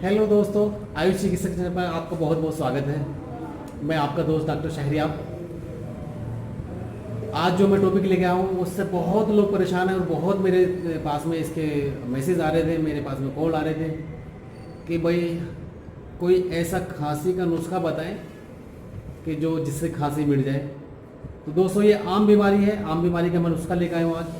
Hello दोस्तों, आयुष चिकित्सक channel पर आपका बहुत बहुत स्वागत है। मैं आपका दोस्त डॉक्टर शहरियार। आज जो मैं टॉपिक लेके आया हूँ उससे बहुत लोग परेशान हैं और बहुत मेरे पास में इसके मैसेज आ रहे थे, मेरे पास में कॉल आ रहे थे कि भाई कोई ऐसा खांसी का नुस्खा बताएं कि जो जिससे खांसी मिट जाए। तो दोस्तों ये आम बीमारी है, आम बीमारी का मैं नुस्खा लेकर आया हूँ आज।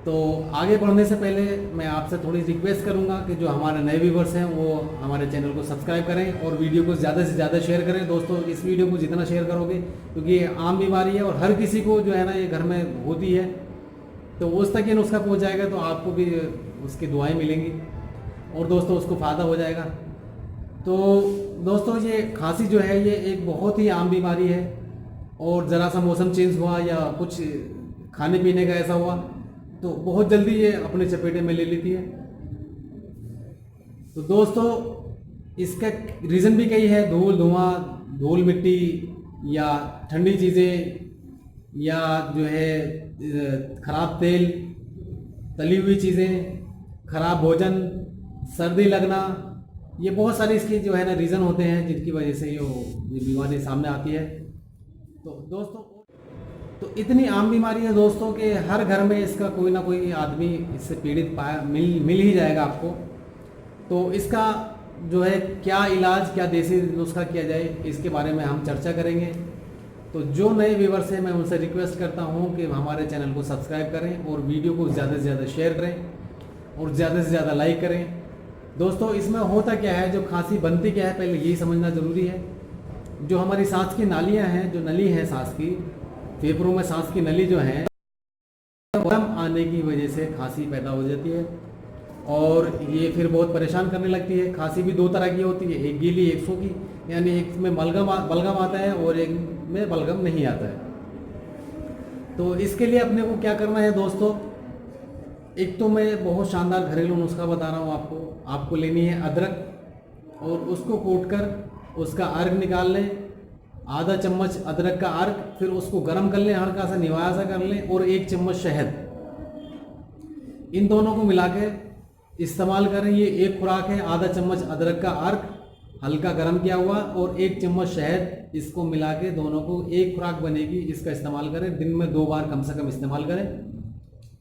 तो आगे बढ़ने से पहले मैं आपसे थोड़ी रिक्वेस्ट करूंगा कि जो हमारे नए व्यूवर्स हैं वो हमारे चैनल को सब्सक्राइब करें और वीडियो को ज़्यादा से ज़्यादा शेयर करें। दोस्तों इस वीडियो को जितना शेयर करोगे, क्योंकि ये आम बीमारी है और हर किसी को जो है ना ये घर में होती है, तो उस तक ये नुस्खा पहुँच जाएगा तो आपको भी उसकी दुआएँ मिलेंगी और दोस्तों उसको फ़ायदा हो जाएगा। तो दोस्तों ये खांसी जो है ये एक बहुत ही आम बीमारी है और ज़रा सा मौसम चेंज हुआ या कुछ खाने पीने का ऐसा हुआ तो बहुत जल्दी ये अपने चपेटे में ले लेती है। तो दोस्तों इसका रीज़न भी कई है, धुआं, धूल मिट्टी या ठंडी चीज़ें या जो है ख़राब तेल, तली हुई चीज़ें, ख़राब भोजन, सर्दी लगना, ये बहुत सारे इसके जो है ना रीज़न होते हैं जिनकी वजह से ये बीमारी सामने आती है। तो दोस्तों तो इतनी आम बीमारी है दोस्तों कि हर घर में इसका कोई ना कोई आदमी इससे पीड़ित मिल ही जाएगा आपको। तो इसका जो है क्या इलाज, क्या देसी नुस्खा किया जाए, इसके बारे में हम चर्चा करेंगे। तो जो नए व्यूवर्स हैं मैं उनसे रिक्वेस्ट करता हूं कि हमारे चैनल को सब्सक्राइब करें और वीडियो को ज़्यादा से ज़्यादा शेयर करें और ज़्यादा से ज़्यादा लाइक करें। दोस्तों इसमें होता क्या है, जो खांसी बनती क्या है पहले यही समझना ज़रूरी है। जो हमारी सांस की नालियाँ हैं, जो नली है सांस की, फेफड़ों में सांस की नली जो है गर्म आने की वजह से खांसी पैदा हो जाती है और ये फिर बहुत परेशान करने लगती है। खांसी भी दो तरह की होती है, एक गीली एक सूखी, यानी एक में बलगम आता है और एक में बलगम नहीं आता है। तो इसके लिए अपने को क्या करना है दोस्तों, एक तो मैं बहुत शानदार घरेलू नुस्खा बता रहा हूँ आपको लेनी है अदरक और उसको कूट कर उसका अर्क निकाल लें, आधा चम्मच अदरक का अर्क, फिर उसको गर्म कर लें, हल्का सा निवाया सा कर लें और 1 चम्मच शहद, इन दोनों को मिला के इस्तेमाल करें। ये एक खुराक है, आधा चम्मच अदरक का अर्क हल्का गर्म किया हुआ और 1 चम्मच शहद, इसको मिला के दोनों को एक खुराक बनेगी, इसका इस्तेमाल करें। दिन में 2 बार कम से कम इस्तेमाल करें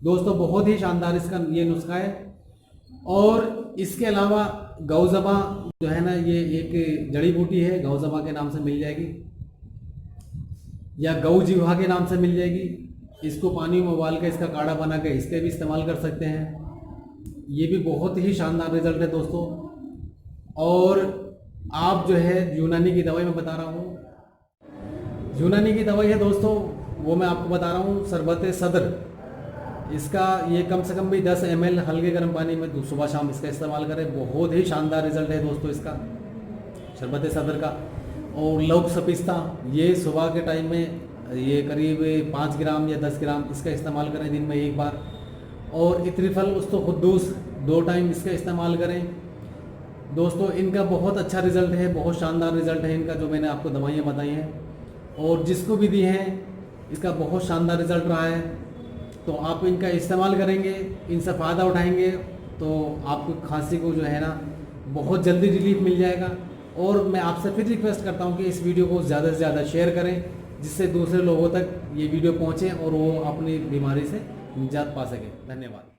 दोस्तों, बहुत ही शानदार इसका ये नुस्खा है। और इसके अलावा गौज़बा जो है ना ये एक जड़ी बूटी है, गौज़बा के नाम से मिल जाएगी या गौ जीवा के नाम से मिल जाएगी। इसको पानी में उबाल के इसका काढ़ा बना के इसके भी इस्तेमाल कर सकते हैं। ये भी बहुत ही शानदार रिजल्ट है दोस्तों। और आप जो है यूनानी की दवाई मैं बता रहा हूँ, यूनानी की दवाई है दोस्तों, वो मैं आपको बता रहा हूँ, शरबत सदर। इसका ये कम से कम भी 10 ml हल्के गर्म पानी में सुबह शाम इसका इस्तेमाल करें। बहुत ही शानदार रिजल्ट है दोस्तों इसका, शरबत सदर का। और लौक सपिस्ता, ये सुबह के टाइम में ये करीब 5 ग्राम या 10 ग्राम इसका इस्तेमाल करें दिन में 1 बार। और इत्रिफल उस्तो खुद्दूस 2 टाइम इसका इस्तेमाल करें दोस्तों। इनका बहुत अच्छा रिजल्ट है, बहुत शानदार रिजल्ट है इनका, जो मैंने आपको दवाइयाँ बताई हैं और जिसको भी दी हैं इसका बहुत शानदार रिजल्ट रहा है। तो आप इनका इस्तेमाल करेंगे, इनसे फ़ायदा उठाएंगे तो आपको खांसी को जो है ना बहुत जल्दी रिलीफ मिल जाएगा। और मैं आपसे फिर रिक्वेस्ट करता हूं कि इस वीडियो को ज़्यादा से ज़्यादा शेयर करें, जिससे दूसरे लोगों तक ये वीडियो पहुंचे और वो अपनी बीमारी से निजात पा सकें। धन्यवाद।